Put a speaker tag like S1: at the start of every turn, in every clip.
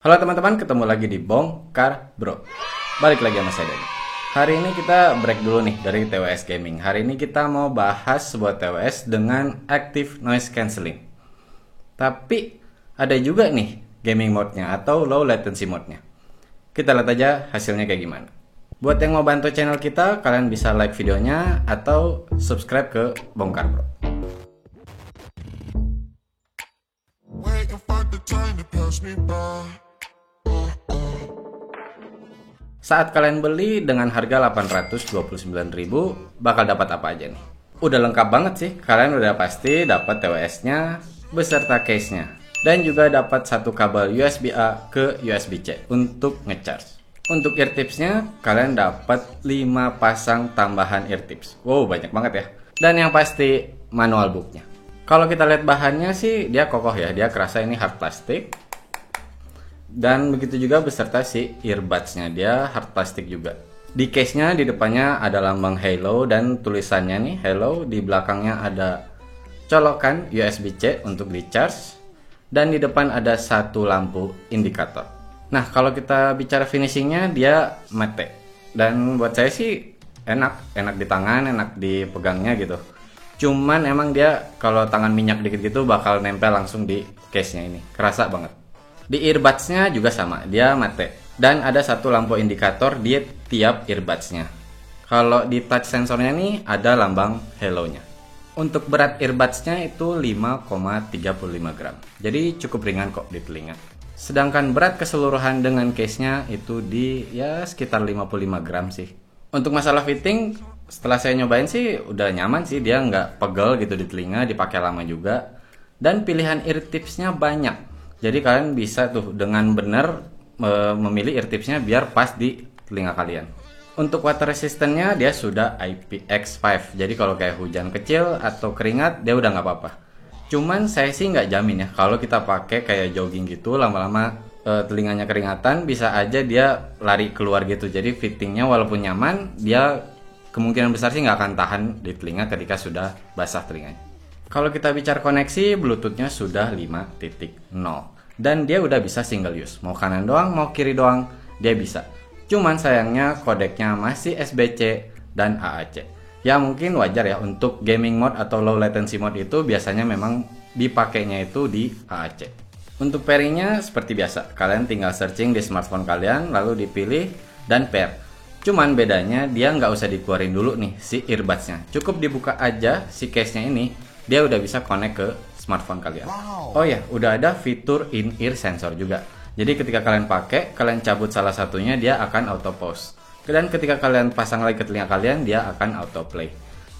S1: Halo teman-teman, ketemu lagi di Bongkar Bro. Balik lagi sama saya Denny. Hari ini kita break dulu nih dari TWS Gaming. Hari ini kita mau bahas sebuah TWS dengan Active Noise Cancelling. Tapi ada juga nih gaming mode-nya atau low latency mode-nya. Kita lihat aja hasilnya kayak gimana. Buat yang mau bantu channel kita, kalian bisa like videonya atau subscribe ke Bongkar Bro. Saat kalian beli dengan harga 829.000, bakal dapat apa aja nih? Udah lengkap banget sih, kalian udah pasti dapat TWS-nya beserta case-nya. Dan juga dapat satu kabel USB-A ke USB-C untuk ngecharge. Untuk eartips-nya, kalian dapat 5 pasang tambahan eartips. Wow, banyak banget ya. Dan yang pasti manual book-nya. Kalau kita lihat bahannya sih, dia kokoh ya, dia kerasa ini hard plastik. Dan begitu juga beserta si earbuds-nya, dia hard plastik juga. Di case-nya di depannya ada lambang Halo dan tulisannya nih Halo, di belakangnya ada colokan USB-C untuk di-charge dan di depan ada satu lampu indikator. Nah, kalau kita bicara finishingnya, dia matte. Dan buat saya sih enak di tangan, enak dipegangnya gitu. Cuman emang dia kalau tangan minyak dikit gitu bakal nempel langsung di case-nya ini. Kerasa banget. Di earbuds-nya juga sama, dia matte. Dan ada satu lampu indikator di tiap earbuds-nya. Kalau di touch sensornya nih ada lambang Halo-nya. Untuk berat earbuds-nya itu 5,35 gram. Jadi cukup ringan kok di telinga. Sedangkan berat keseluruhan dengan case-nya itu di ya sekitar 55 gram sih. Untuk masalah fitting, setelah saya nyobain sih udah nyaman sih, dia nggak pegel gitu di telinga, dipakai lama juga. Dan pilihan eartips-nya banyak. Jadi kalian bisa tuh dengan benar memilih eartips-nya biar pas di telinga kalian. Untuk water resistance-nya dia sudah IPX5. Jadi kalau kayak hujan kecil atau keringat dia udah nggak apa-apa. Cuman saya sih nggak jamin ya, kalau kita pakai kayak jogging gitu lama-lama telinganya keringatan, bisa aja dia lari keluar gitu. Jadi fittingnya walaupun nyaman, dia kemungkinan besar sih nggak akan tahan di telinga ketika sudah basah telinganya. Kalau kita bicara koneksi, Bluetooth-nya sudah 5.0 dan dia udah bisa single use. Mau kanan doang, mau kiri doang, dia bisa. Cuman sayangnya kodeknya masih SBC dan AAC. Ya mungkin wajar ya, untuk gaming mode atau low latency mode itu biasanya memang dipakainya itu di AAC. Untuk pairingnya seperti biasa, kalian tinggal searching di smartphone kalian lalu dipilih dan pair. Cuman bedanya dia nggak usah dikeluarin dulu nih si earbuds-nya. Cukup dibuka aja si case-nya ini, dia udah bisa connect ke smartphone kalian. Oh ya, udah ada fitur in-ear sensor juga. Jadi ketika kalian pakai, kalian cabut salah satunya, dia akan auto pause. Dan ketika kalian pasang lagi ke telinga kalian, dia akan auto play.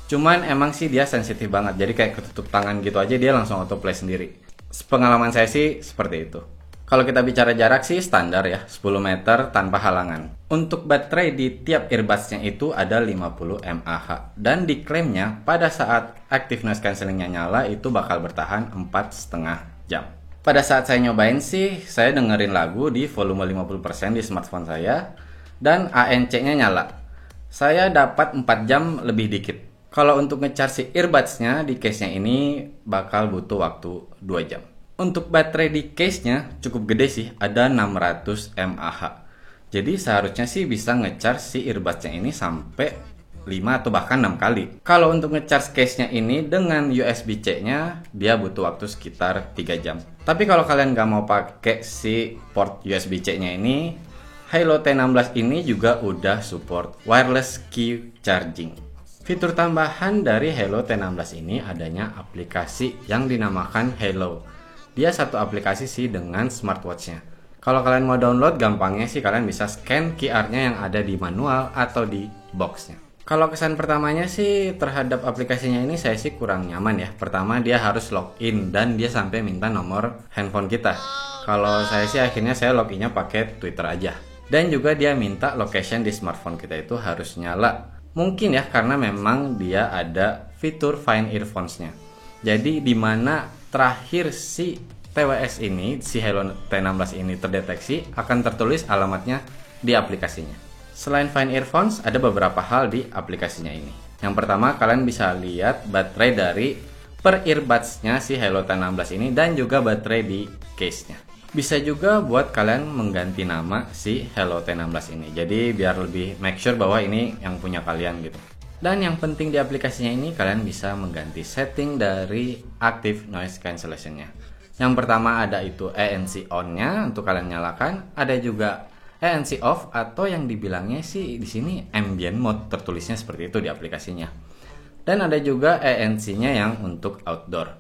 S1: Cuman emang sih dia sensitif banget, jadi kayak ketutup tangan gitu aja dia langsung auto play sendiri. Pengalaman saya sih seperti itu. Kalau kita bicara jarak sih standar ya, 10 meter tanpa halangan. Untuk baterai di tiap earbuds-nya itu ada 50 mAh. Dan diklaimnya pada saat active noise cancellingnya nyala itu bakal bertahan 4,5 jam. Pada saat saya nyobain sih, saya dengerin lagu di volume 50% di smartphone saya. Dan ANC-nya nyala. Saya dapat 4 jam lebih dikit. Kalau untuk ngecharge si earbuds-nya di case-nya ini bakal butuh waktu 2 jam. Untuk baterai di case-nya cukup gede sih, ada 600 mAh. Jadi seharusnya sih bisa ngecharge si earbuds-nya ini sampai 5 atau bahkan 6 kali. Kalau untuk ngecharge case-nya ini dengan USB-C-nya, dia butuh waktu sekitar 3 jam. Tapi kalau kalian nggak mau pakai si port USB-C-nya ini, Halo T16 ini juga udah support wireless key charging. Fitur tambahan dari Halo T16 ini adanya aplikasi yang dinamakan Halo. Dia satu aplikasi sih dengan smartwatch-nya. Kalau kalian mau download, gampangnya sih kalian bisa scan QR-nya yang ada di manual atau di box-nya. Kalau kesan pertamanya sih terhadap aplikasinya ini saya sih kurang nyaman ya. Pertama dia harus login dan dia sampai minta nomor handphone kita. Kalau saya sih akhirnya saya loginnya pakai Twitter aja. Dan juga dia minta location di smartphone kita itu harus nyala. Mungkin ya karena memang dia ada fitur Find Earphones-nya. Jadi di mana terakhir si TWS ini, si Halo T16 ini terdeteksi, akan tertulis alamatnya di aplikasinya. Selain Find Earphones, ada beberapa hal di aplikasinya ini. Yang pertama, kalian bisa lihat baterai dari per earbuds-nya si Halo T16 ini dan juga baterai di case-nya. Bisa juga buat kalian mengganti nama si Hello T16 ini. Jadi biar lebih make sure bahwa ini yang punya kalian gitu. Dan yang penting di aplikasinya ini, kalian bisa mengganti setting dari Active Noise Cancellation-nya. Yang pertama ada itu ANC on-nya untuk kalian nyalakan, ada juga ANC off atau yang dibilangnya sih di sini ambient mode, tertulisnya seperti itu di aplikasinya. Dan ada juga ANC-nya yang untuk outdoor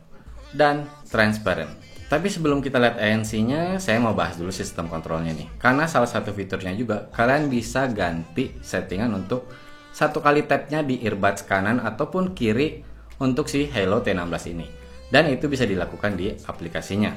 S1: dan transparent. Tapi sebelum kita lihat ANC-nya, saya mau bahas dulu sistem kontrolnya nih. Karena salah satu fiturnya juga kalian bisa ganti settingan untuk satu kali tap-nya di earbuds kanan ataupun kiri untuk si Hello T16 ini. Dan itu bisa dilakukan di aplikasinya.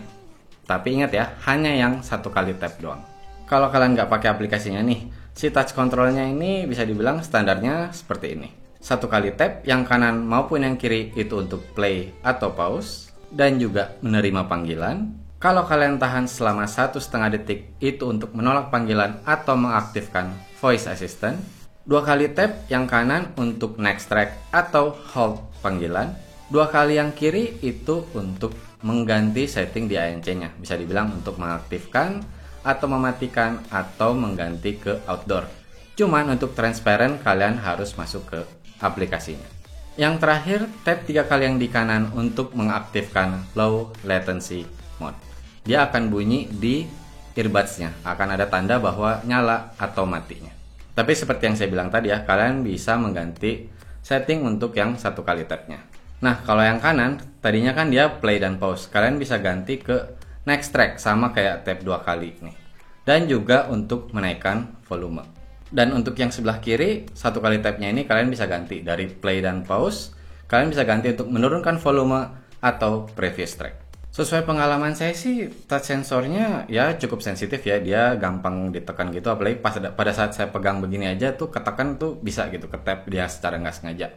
S1: Tapi ingat ya, hanya yang satu kali tap doang. Kalau kalian nggak pakai aplikasinya nih, si touch controlnya ini bisa dibilang standarnya seperti ini. Satu kali tap, yang kanan maupun yang kiri itu untuk play atau pause. Dan juga menerima panggilan. Kalau kalian tahan selama 1,5 detik, itu untuk menolak panggilan atau mengaktifkan voice assistant. 2 kali tap yang kanan untuk next track atau hold panggilan. 2 kali yang kiri itu untuk mengganti setting di ANC-nya. Bisa dibilang untuk mengaktifkan atau mematikan atau mengganti ke outdoor. Cuman untuk transparent kalian harus masuk ke aplikasinya. Yang terakhir, tap 3 kali yang di kanan untuk mengaktifkan low latency mode. Dia akan bunyi di earbuds-nya, akan ada tanda bahwa nyala atau matinya. Tapi seperti yang saya bilang tadi ya, kalian bisa mengganti setting untuk yang satu kali tap-nya. Nah, kalau yang kanan, tadinya kan dia play dan pause. Kalian bisa ganti ke next track, sama kayak tap 2 kali nih. Dan juga untuk menaikkan volume. Dan untuk yang sebelah kiri, satu kali tap-nya ini kalian bisa ganti dari play dan pause. Kalian bisa ganti untuk menurunkan volume atau previous track. Sesuai pengalaman saya sih, touch sensornya ya cukup sensitif ya. Dia gampang ditekan gitu, apalagi pada saat saya pegang begini aja tuh ketekan tuh bisa gitu, ketap dia secara nggak sengaja.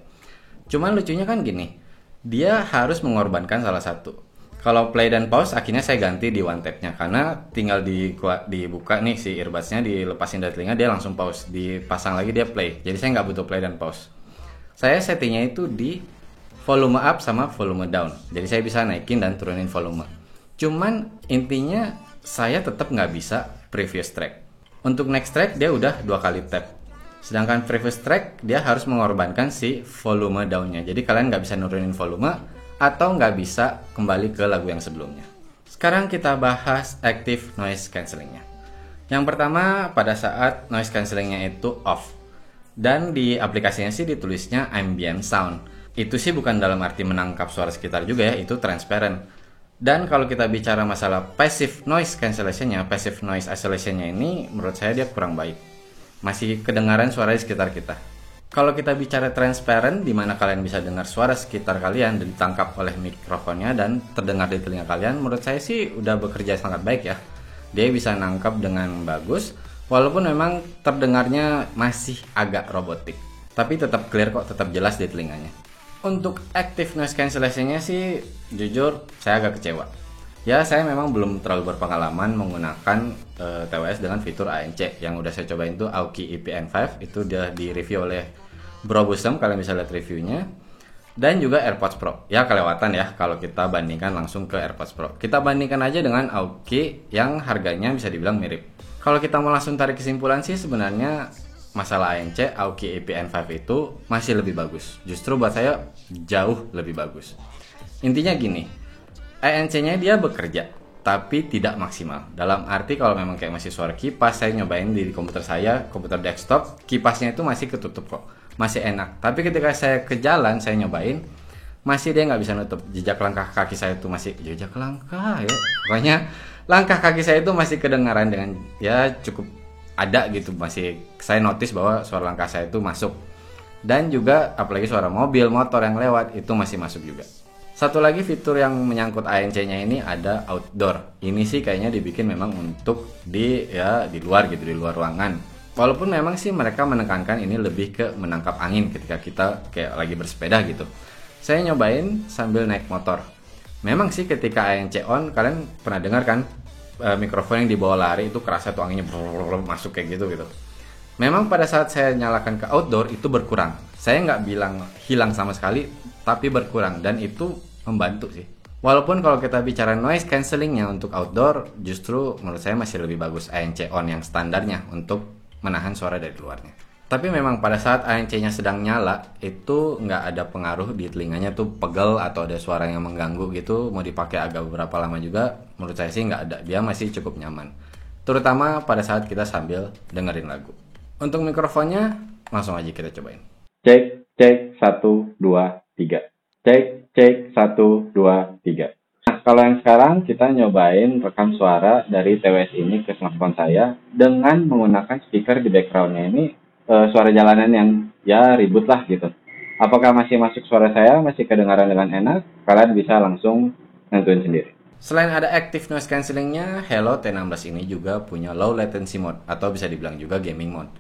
S1: Cuman lucunya kan gini, dia harus mengorbankan salah satu. Kalau play dan pause akhirnya saya ganti di one tap-nya, karena tinggal dibuka nih si earbuds-nya, dilepasin dari telinga, dia langsung pause, dipasang lagi dia play. Jadi saya nggak butuh play dan pause. Saya settingnya itu di volume up sama volume down. Jadi saya bisa naikin dan turunin volume. Cuman intinya saya tetap nggak bisa previous track. Untuk next track dia udah 2 kali tap. Sedangkan previous track dia harus mengorbankan si volume down-nya. Jadi kalian nggak bisa nurunin volume atau nggak bisa kembali ke lagu yang sebelumnya. Sekarang kita bahas active noise cancellingnya. Yang pertama, pada saat noise cancellingnya itu off. Dan di aplikasinya sih ditulisnya ambient sound. Itu sih bukan dalam arti menangkap suara sekitar juga ya, itu transparent. Dan kalau kita bicara masalah passive noise cancellationnya, passive noise isolationnya ini menurut saya dia kurang baik. Masih kedengaran suara di sekitar kita. Kalau kita bicara transparent, di mana kalian bisa dengar suara sekitar kalian dan ditangkap oleh mikrofonnya dan terdengar di telinga kalian, menurut saya sih udah bekerja sangat baik ya. Dia bisa nangkap dengan bagus, walaupun memang terdengarnya masih agak robotik. Tapi tetap clear kok, tetap jelas di telinganya. Untuk active noise cancellation-nya sih, jujur saya agak kecewa. Ya, saya memang belum terlalu berpengalaman menggunakan TWS dengan fitur ANC. Yang udah saya cobain tuh Aoki EPN5, itu udah di review oleh Bro Busem, kalian bisa lihat reviewnya. Dan juga AirPods Pro. Ya kelewatan ya kalau kita bandingkan langsung ke AirPods Pro. Kita bandingkan aja dengan Aoki yang harganya bisa dibilang mirip. Kalau kita mau langsung tarik kesimpulan sih, sebenarnya masalah ANC, Aoki EPN5 itu masih lebih bagus. Justru buat saya jauh lebih bagus. Intinya gini, ANC-nya dia bekerja, tapi tidak maksimal. Dalam arti kalau memang kayak masih suara kipas, saya nyobain di komputer saya, komputer desktop, kipasnya itu masih ketutup kok, masih enak. Tapi ketika saya ke jalan, saya nyobain, masih dia nggak bisa nutup. Jejak langkah kaki saya itu masih, jejak langkah ya, pokoknya langkah kaki saya itu masih kedengaran dengan ya cukup ada gitu. Masih saya notice bahwa suara langkah saya itu masuk. Dan juga apalagi suara mobil, motor yang lewat itu masih masuk juga. Satu lagi fitur yang menyangkut ANC-nya ini ada outdoor. Ini sih kayaknya dibikin memang untuk di luar gitu, di luar ruangan. Walaupun memang sih mereka menekankan ini lebih ke menangkap angin ketika kita kayak lagi bersepeda gitu. Saya nyobain sambil naik motor. Memang sih ketika ANC on, kalian pernah dengar kan mikrofon yang dibawa lari itu kerasa tuh anginnya masuk kayak gitu. Memang pada saat saya nyalakan ke outdoor itu berkurang. Saya nggak bilang hilang sama sekali, tapi berkurang, dan itu membantu sih. Walaupun kalau kita bicara noise cancellingnya untuk outdoor, justru menurut saya masih lebih bagus ANC on yang standarnya untuk menahan suara dari luarnya. Tapi memang pada saat ANC-nya sedang nyala, itu nggak ada pengaruh di telinganya tuh pegel atau ada suara yang mengganggu gitu. Mau dipakai agak beberapa lama juga, menurut saya sih nggak ada. Dia masih cukup nyaman. Terutama pada saat kita sambil dengerin lagu. Untuk mikrofonnya, langsung aja kita cobain.
S2: Cek, cek, 1, 2, 3. Cek, cek, 1, 2, 3. Nah, kalau yang sekarang kita nyobain rekam suara dari TWS ini ke smartphone saya dengan menggunakan speaker di backgroundnya ini suara jalanan yang ya ribut lah gitu. Apakah masih masuk suara saya, masih kedengaran dengan enak? Kalian bisa langsung nentuin sendiri.
S1: Selain ada active noise cancellingnya, Hello T16 ini juga punya low latency mode atau bisa dibilang juga gaming mode.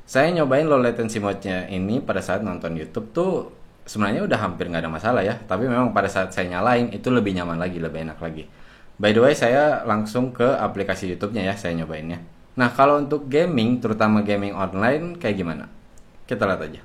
S1: Saya nyobain low latency mode-nya ini pada saat nonton YouTube tuh sebenarnya udah hampir nggak ada masalah ya, tapi memang pada saat saya nyalain itu lebih nyaman lagi, lebih enak lagi. By the way, saya langsung ke aplikasi YouTube-nya ya, saya nyobainnya. Nah, kalau untuk gaming, terutama gaming online, kayak gimana? Kita lihat aja.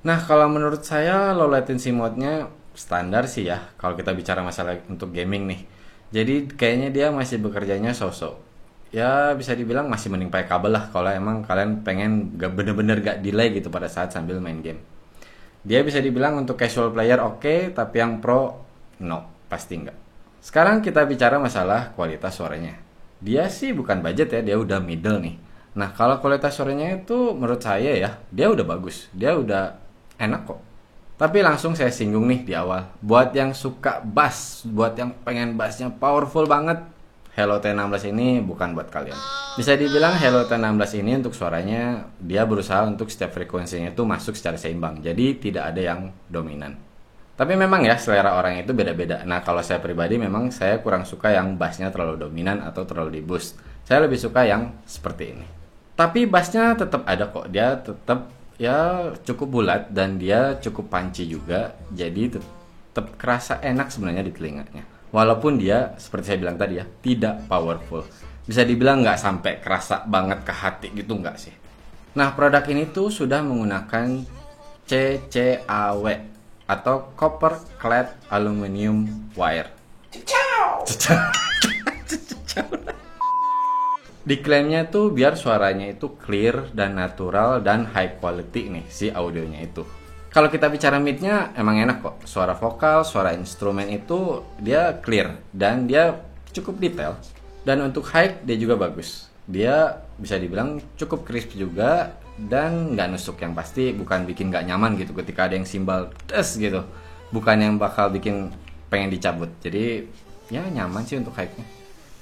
S1: Nah, kalau menurut saya low latency mode-nya standar sih ya, kalau kita bicara masalah untuk gaming nih. Jadi kayaknya dia masih bekerjanya so-so. Ya bisa dibilang masih mending pakai kabel lah kalau emang kalian pengen bener-bener gak delay gitu pada saat sambil main game. Dia bisa dibilang untuk casual player oke, tapi yang pro no, pasti enggak. Sekarang kita bicara masalah kualitas suaranya. Dia sih bukan budget ya, dia udah middle nih. Nah, kalau kualitas suaranya itu menurut saya ya, dia udah bagus. Dia udah enak kok. Tapi langsung saya singgung nih di awal. Buat yang suka bass, buat yang pengen bassnya powerful banget, Hello T16 ini bukan buat kalian. Bisa dibilang Hello T16 ini untuk suaranya, dia berusaha untuk setiap frekuensinya itu masuk secara seimbang. Jadi tidak ada yang dominan. Tapi memang ya selera orang itu beda-beda. Nah, kalau saya pribadi memang saya kurang suka yang bassnya terlalu dominan atau terlalu di boost. Saya lebih suka yang seperti ini. Tapi bassnya tetap ada kok. Dia tetap ya cukup bulat dan dia cukup punchy juga. Jadi tetap kerasa enak sebenarnya di telinganya. Walaupun dia seperti saya bilang tadi ya, tidak powerful. Bisa dibilang nggak sampai kerasa banget ke hati gitu nggak sih. Nah, produk ini tuh sudah menggunakan CCAW atau Copper Clad Aluminium Wire. Diklaimnya tuh biar suaranya itu clear dan natural dan high quality nih si audionya itu. Kalau kita bicara mid-nya emang enak kok. Suara vokal, suara instrumen itu dia clear dan dia cukup detail. Dan untuk high dia juga bagus. Dia bisa dibilang cukup crisp juga dan nggak nusuk, yang pasti bukan bikin nggak nyaman gitu ketika ada yang simbal des gitu. Bukan yang bakal bikin pengen dicabut. Jadi ya nyaman sih untuk high-nya.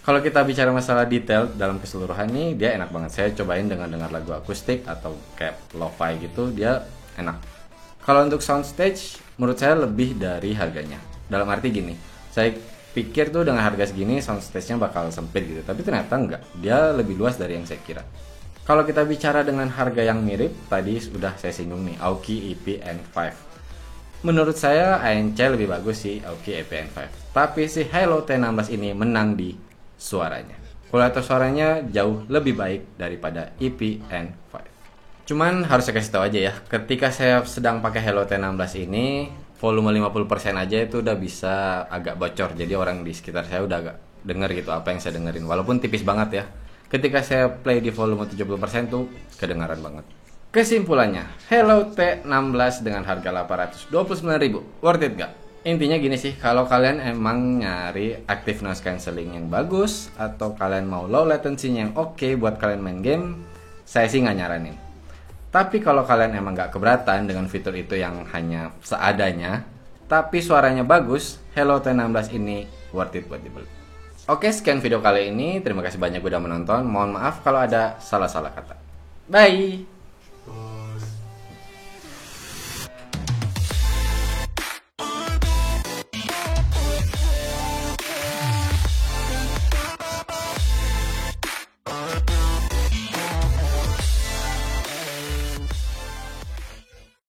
S1: Kalau kita bicara masalah detail dalam keseluruhan nih, dia enak banget. Saya cobain dengan dengar lagu akustik atau kayak lo-fi gitu, dia enak. Kalau untuk soundstage, menurut saya lebih dari harganya. Dalam arti gini, saya pikir tuh dengan harga segini soundstage-nya bakal sempit gitu, tapi ternyata enggak. Dia lebih luas dari yang saya kira. Kalau kita bicara dengan harga yang mirip, tadi sudah saya singgung nih, Aoki EP N5. Menurut saya ANC lebih bagus sih Aoki EPN5. Tapi si Halo T16 ini menang di suaranya. Kualitas suaranya jauh lebih baik daripada EPN5. Cuman harus saya kasih tahu aja ya, ketika saya sedang pakai Halo T16 ini, volume 50% aja itu udah bisa agak bocor. Jadi orang di sekitar saya udah agak denger gitu apa yang saya dengerin. Walaupun tipis banget ya. Ketika saya play di volume 70% tuh kedengaran banget. Kesimpulannya, Halo T16 dengan harga 829.000, worth it gak? Intinya gini sih, kalau kalian emang nyari active noise cancelling yang bagus, atau kalian mau low latency yang oke buat kalian main game, saya sih nggak nyaranin. Tapi kalau kalian emang gak keberatan dengan fitur itu yang hanya seadanya, tapi suaranya bagus, Halo T16 ini worth it buat dibeli. Oke, sekian video kali ini. Terima kasih banyak udah menonton. Mohon maaf kalau ada salah-salah kata. Bye!